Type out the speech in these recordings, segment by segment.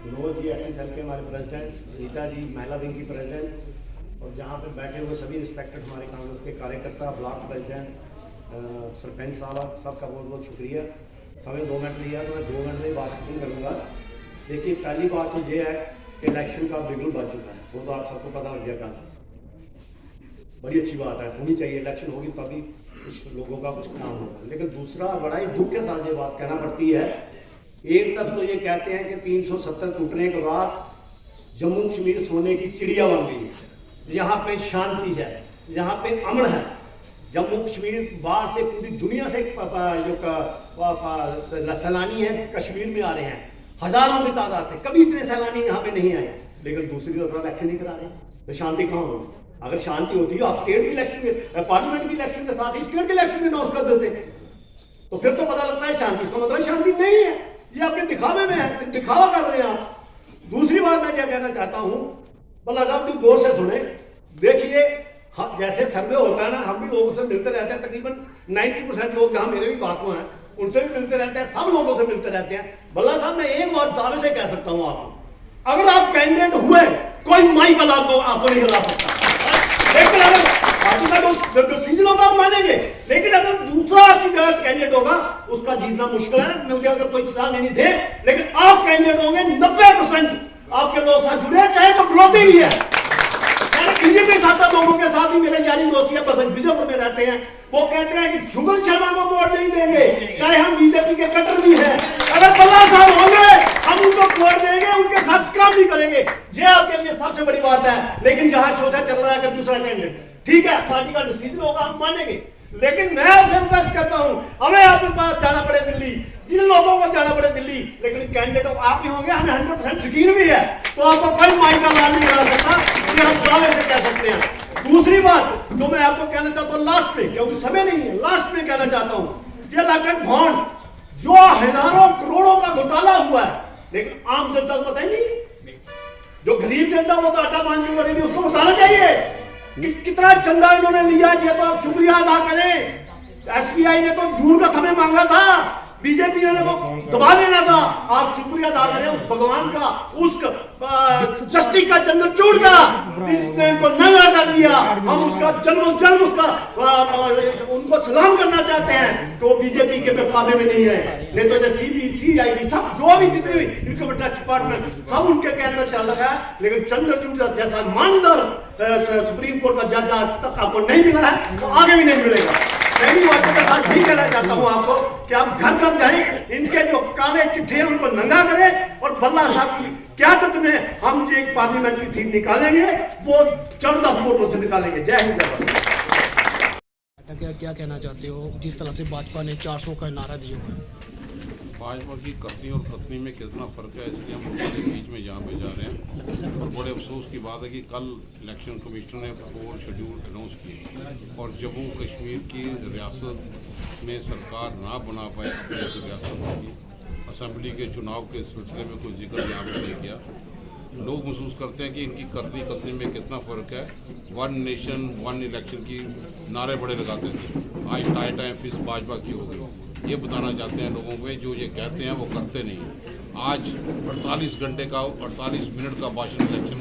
Manoj G S L के हमारे president, Rita ji महिला विंग की प्रेसिडेंट, और जहाँ पर बैठे हुए सभी इंस्पेक्टर हमारे कांग्रेस के कार्यकर्ता, ब्लॉक प्रेसिडेंट, सरपंच साहब, सबका बहुत बहुत शुक्रिया। हमें 2 मिनट लिया तो मैं 2 मिनट में बात खत्म करूँगा। देखिए, पहली बात तो ये है कि इलेक्शन का बिगुल बच चुका है, वो तो आप सबको पता हो गया। कल बड़ी अच्छी बात है, होनी चाहिए, इलेक्शन होगी तभी कुछ लोगों का कुछ काम होगा। लेकिन दूसरा बड़ा ही दुख के साथ ये बात कहना पड़ती है, एक तरफ तो ये कहते हैं कि 370 टूटने के बाद जम्मू कश्मीर सोने की चिड़िया बन गई है, यहाँ पे शांति है, यहाँ पे अमन है। जम्मू कश्मीर बाहर से पूरी दुनिया से जो सैलानी है कश्मीर में आ रहे हैं, हजारों की तादाद से। कभी इतने सैलानी यहाँ पे नहीं आए। लेकिन दूसरी तरफ इलेक्शन नहीं करा रहे हैं, तो शांति कहाँ होगी? अगर शांति होती है आप स्टेट की इलेक्शन, पार्लियामेंट की इलेक्शन के साथ ही स्टेट के इलेक्शन में अनाउंस कर देते, तो फिर तो पता लगता है शांति। इसका मतलब शांति नहीं है, ये आपके दिखावे में है, सिर्फ दिखावा कर रहे हैं आप। दूसरी बात मैं क्या कहना चाहता हूँ, बल्ला साहब भी गौर से सुने। देखिए, जैसे सर्वे होता है ना, हम भी लोगों से मिलते रहते हैं, तकरीबन 90% लोग जहाँ मेरे भी बातों हैं उनसे भी मिलते रहते हैं, सब लोगों से मिलते रहते हैं। बल्ला साहब, मैं एक बात दावे से कह सकता हूँ आपको, अगर आप कैंडिडेट हुए, कोई माई का आपको नहीं हिला सकता। लेकिन अगर पार्टी का जो डिसीजन होगा आप मानेंगे, लेकिन अगर दूसरा आपकी जगह कैंडिडेट होगा, उसका जीतना मुश्किल है। मुझे अगर कोई सलाह देनी थे, लेकिन आप कैंडिडेट होंगे, 90% आपके लोग साथ जुड़े, चाहे तो विरोधी भी है। बीजेपी साथ लोगों के साथ ही मेरे यारी दोस्ती बीजेपी में रहते हैं, वो कहते हैं कि जुगल शर्मा को वोट नहीं देंगे, चाहे हम बीजेपी के कट्टर भी हैं। अगर बल्ला साहब होंगे, हम उनको वोट देंगे, उनके साथ काम भी करेंगे। ये आपके लिए सबसे बड़ी बात है। लेकिन जहां शोषण चल रहा है कि दूसरा कैंडिडेट, ठीक है, पार्टी का डिसीजन होगा, हम मानेंगे। लेकिन मैं आपसे रिक्वेस्ट करता हूं, हमें आपके पास जाना पड़े दिल्ली, जिन लोगों को जाना पड़े दिल्ली, लेकिन कैंडिडेट आप ही होंगे, हमें 100% यकीन भी है, तो आपको कोई माई का लाभ नहीं करा सकता, ये हम दावे से कह सकते हैं। दूसरी बात जो मैं आपको कहना चाहता हूँ लास्ट में, क्योंकि समय नहीं है, लास्ट में कहना चाहता हूँ, ये लॉकेट बॉन्ड जो हजारों करोड़ों का घोटाला हुआ है, लेकिन आम जनता को पता ही नहीं। जो गरीब जनता वो तो आटा मान के करेगी, उसको बताना चाहिए कि कितना चंदा इन्होंने लिया। ये तो आप शुक्रिया अदा करें। एसबीआई ने तो जून का समय मांगा था, बीजेपी ने वो दबा देना था। आप शुक्रिया अदा करें उस भगवान का, उस जस्टिस का चंद्रचूड़ का, जिसने इनको नंगा कर दिया। हम उसका जन्म उसका उनको सलाम करना चाहते हैं कि वो बीजेपी के मुकाबले में नहीं है। नहीं तो CBI सब जो भी जितने भी इनकम टैक्स डिपार्टमेंट सब उनके कहने में चल रहा है। लेकिन चंद्रचूड़ जैसा ईमानदार सुप्रीम कोर्ट का जज आज तक आपको नहीं मिला है, तो आगे भी नहीं मिलेगा। पहली बात के साथ यही कहना चाहता हूं आपको कि आप घर घर जाएं, इनके जो काले चिट्ठे हैं उनको नंगा करें, और बल्ला साहब की क्यादत में हम जो एक पार्लियामेंट की सीट निकालेंगे, वो जबरदस्त वोटों से निकालेंगे। जय हिंद, जय भारत। क्या कहना चाहते हो, जिस तरह से भाजपा ने 400 का नारा दिया हुआ है? भाजपा की करनी और कथनी में कितना फ़र्क है, इसलिए हम लोगों के बीच में यहाँ पे जा रहे हैं। और बड़े अफसोस की बात है कि कल इलेक्शन कमीशन ने 4 शेड्यूल अनाउंस किए और जम्मू कश्मीर की रियासत में सरकार ना बना पाए अपने इस रियासत की। असम्बली के चुनाव के सिलसिले में कोई जिक्र यहाँ पर नहीं किया। लोग महसूस करते हैं कि इनकी करनी कथनी में कितना फ़र्क है। 1 नेशन 1 इलेक्शन की नारे बड़े लगाते थे, आज टाइम फीस भाजपा की हो गई। ये बताना चाहते हैं लोगों को, जो ये कहते हैं वो करते नहीं। आज 48 घंटे का 48 मिनट का भाषण इलेक्शन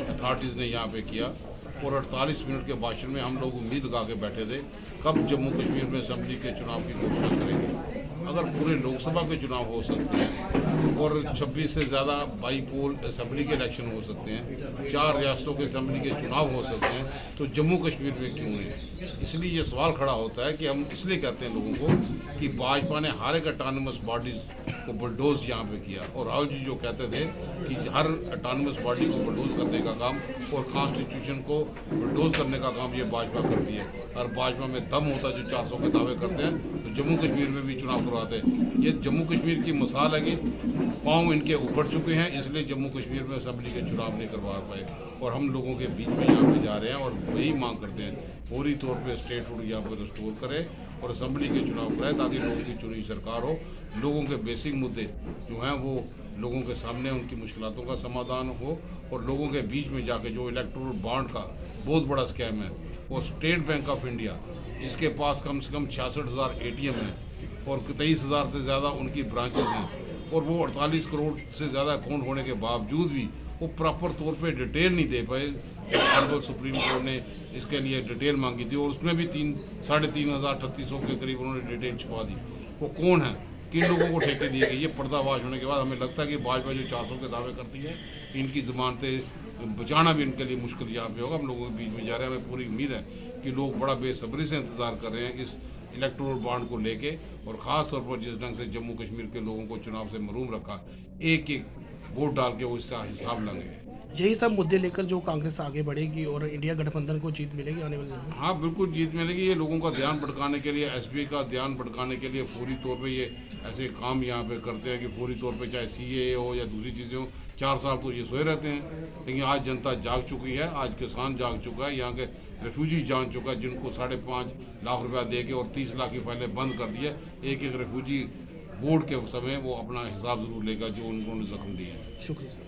अथॉरिटीज़ ने यहाँ पे किया, और 48 मिनट के भाषण में हम लोग उम्मीद लगा के बैठे थे कब जम्मू कश्मीर में असेंबली के चुनाव की घोषणा करेंगे। अगर पूरे लोकसभा के चुनाव हो सकते हैं और 26 से ज़्यादा बाई पोल असेंबली के इलेक्शन हो सकते हैं, 4 रियासतों के असेंबली के चुनाव हो सकते हैं, तो जम्मू कश्मीर में क्यों नहीं? इसलिए ये सवाल खड़ा होता है कि हम इसलिए कहते हैं लोगों को कि भाजपा ने हर एक ऑटोनमस बॉडीज़ को बुलडोज यहाँ पे किया, और राहुल जी जो कहते थे कि हर ऑटोनमस बॉडी को बुलडोज करने का काम और कॉन्स्टिट्यूशन को बुलडोज करने का काम ये भाजपा करती है। और भाजपा में दम होता है जो 400 के दावे करते हैं, तो जम्मू कश्मीर में भी चुनाव करवाते हैं। ये जम्मू कश्मीर की मिसाल है कि पाँव इनके उखड़ चुके हैं, इसलिए जम्मू कश्मीर में असेंबली के चुनाव नहीं करवा पाए। और हम लोगों के बीच में यहाँ पे जा रहे हैं और वही मांग करते हैं पूरी तौर पे स्टेटहुड यहाँ पर रिस्टोर करें और असेंबली के चुनाव कराएं, ताकि लोगों की चुनी सरकार हो, लोगों के बेसिक मुद्दे जो हैं वो लोगों के सामने, उनकी मुश्किलों का समाधान हो, और लोगों के बीच में जाके जो इलेक्टोरल बॉन्ड का बहुत बड़ा स्कैम है, वो स्टेट बैंक ऑफ इंडिया जिसके पास कम से कम 66,000 ATM हैं और 23,000 से ज़्यादा उनकी ब्रांचेस हैं, और वो 48 करोड़ से ज़्यादा अकाउंट होने के बावजूद भी वो प्रॉपर तौर पे डिटेल नहीं दे पाए। ऑनरेबल सुप्रीम कोर्ट ने इसके लिए डिटेल मांगी थी और उसमें भी 3,500 के करीब उन्होंने डिटेल छुपा दी। वो कौन है, किन लोगों को ठेके दिए गए, ये पर्दाफाश होने के बाद हमें लगता है कि भाजपा जो 400 के दावे करती है, इनकी ज़मानतें बचाना भी इनके लिए मुश्किल यहाँ पे होगा। हम लोगों के बीच में जा रहे हैं, हमें पूरी उम्मीद है कि लोग बड़ा बेसब्री से इंतज़ार कर रहे हैं इस इलेक्टोरल बॉन्ड को लेके, और ख़ास तौर पर जिस ढंग से जम्मू कश्मीर के लोगों को चुनाव से महरूम रखा, एक एक वोट डाल के वो इसका हिसाब लेंगे। यही सब मुद्दे लेकर जो कांग्रेस आगे बढ़ेगी और इंडिया गठबंधन को जीत मिलेगी आने वाले दिनों में। हाँ बिल्कुल जीत मिलेगी। ये लोगों का ध्यान भटकाने के लिए, एसपी का ध्यान भटकाने के लिए फौरी तौर पे ये ऐसे काम यहाँ पे करते हैं कि फौरी तौर पे चाहे सीएए हो या दूसरी चीज़ें हो, 4 साल तो ये सोए रहते हैं। लेकिन आज जनता जाग चुकी है, आज किसान जाग चुका है, यहाँ के रेफ्यूजी जान चुका है, जिनको 5.5 लाख रुपया दे के और 30 लाख की फाइलें बंद कर दी है। एक एक रेफ्यूजी वोट के समय वो अपना हिसाब जरूर लेगा जो उन्होंने जख्म दिए हैं। शुक्रिया।